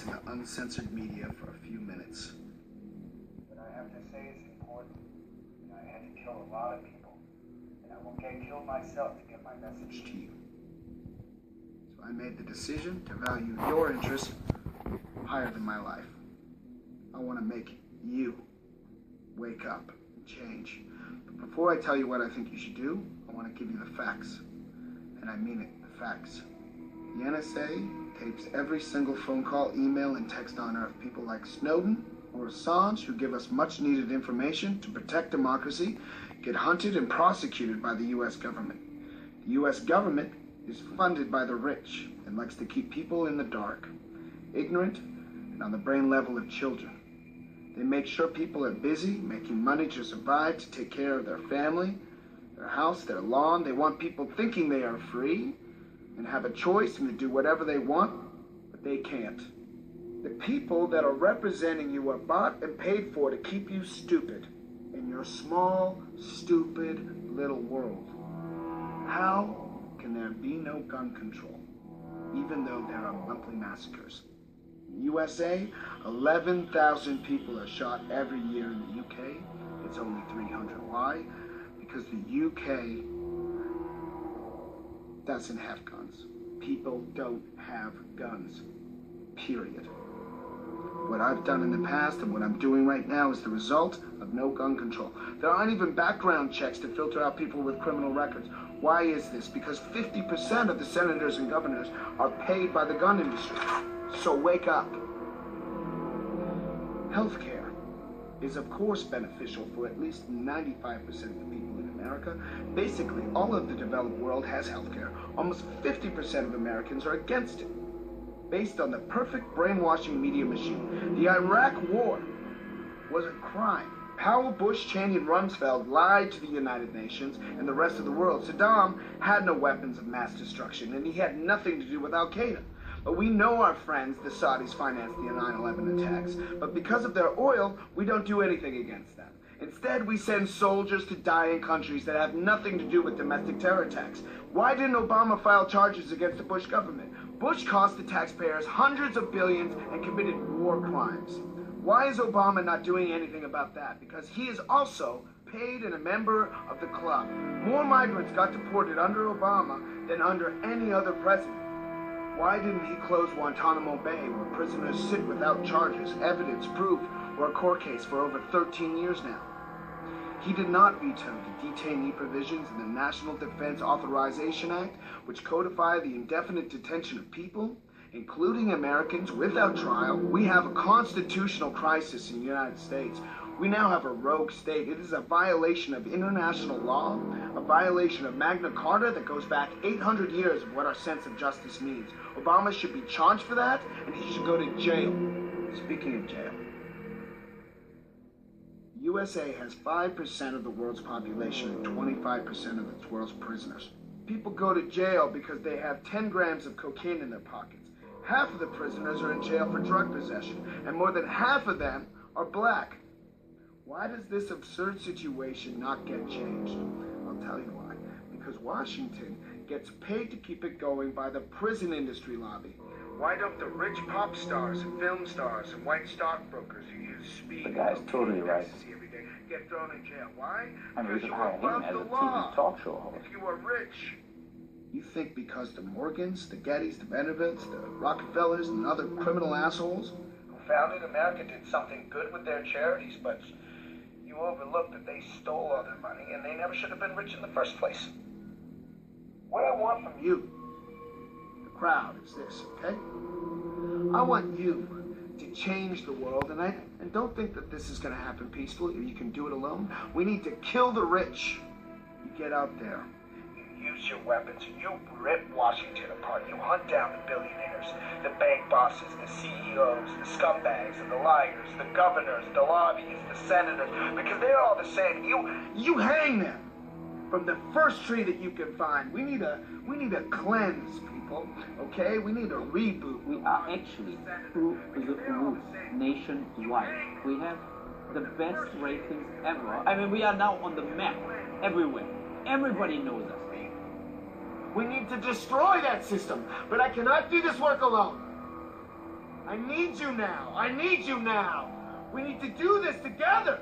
voice in the uncensored media for a few minutes. What I have to say is important. I had to kill a lot of people. And I will get killed myself to get my message to you. So I made the decision to value your interests higher than my life. I want to make you wake up and change. But before I tell you what I think you should do, I want to give you the facts. And I mean it, the facts. The NSA tapes every single phone call, email, and text on Earth. People like Snowden or Assange, who give us much needed information to protect democracy, get hunted and prosecuted by the US government. The US government is funded by the rich and likes to keep people in the dark, ignorant, and on the brain level of children. They make sure people are busy, making money to survive, to take care of their family, their house, their lawn. They want people thinking they are free and have a choice and to do whatever they want, but they can't. The people that are representing you are bought and paid for to keep you stupid in your small, stupid little world. How can there be no gun control, even though there are monthly massacres? In the USA, 11,000 people are shot every year. In the UK, it's only 300. Why? Because the UK doesn't have guns. People don't have guns, period. What I've done in the past and what I'm doing right now is the result of no gun control. There aren't even background checks to filter out people with criminal records. Why is this? Because 50% of the senators and governors are paid by the gun industry. So wake up. Healthcare is of course beneficial for at least 95% of the people in America. Basically, all of the developed world has healthcare. Almost 50% of Americans are against it. Based on the perfect brainwashing media machine, the Iraq War was a crime. Powell, Bush, Cheney, and Rumsfeld lied to the United Nations and the rest of the world. Saddam had no weapons of mass destruction, and he had nothing to do with Al-Qaeda. But we know our friends, the Saudis, financed the 9/11 attacks. But because of their oil, we don't do anything against them. Instead, we send soldiers to die in countries that have nothing to do with domestic terror attacks. Why didn't Obama file charges against the Bush government? Bush cost the taxpayers hundreds of billions and committed war crimes. Why is Obama not doing anything about that? Because he is also paid and a member of the club. More migrants got deported under Obama than under any other president. Why didn't he close Guantanamo Bay, where prisoners sit without charges, evidence, proof, or a court case for over 13 years now? He did not veto the detainee provisions in the National Defense Authorization Act, which codify the indefinite detention of people, including Americans, without trial. We have a constitutional crisis in the United States. We now have a rogue state. It is a violation of international law, a violation of Magna Carta that goes back 800 years of what our sense of justice means. Obama should be charged for that, and he should go to jail. Speaking of jail, USA has 5% of the world's population and 25% of the world's prisoners. People go to jail because they have 10 grams of cocaine in their pockets. Half of the prisoners are in jail for drug possession, and more than half of them are black. Why does this absurd situation not get changed? I'll tell you why. Because Washington gets paid to keep it going by the prison industry lobby. Why don't the rich pop stars and film stars and white stockbrokers who use speed The guy's totally right. every day get thrown in jail? Why? I mean, we Because should you hire are him above as a the TV law. talk show host. If you are rich, you think because the Morgans, the Gettys, the Vanderbilts, the Rockefellers, and other criminal assholes who founded America did something good with their charities, but you overlooked that they stole all their money and they never should have been rich in the first place. What I want from you, the crowd, is this, okay? I want you to change the world, and don't think that this is going to happen peacefully or you can do it alone. We need to kill the rich. You get out there. You use your weapons. You rip Washington apart. You hunt down the billionaires, the bank bosses, the CEOs, the scumbags and the liars, the governors, the lobbyists, the senators, because they're all the same. You hang them from the first tree that you can find. We need a cleanse, people. Okay? We need a reboot. We are actually through the roof nationwide. We have the best ratings ever. I mean, we are now on the map everywhere. Everybody knows us. We need to destroy that system, but I cannot do this work alone. I need you now. I need you now. We need to do this together.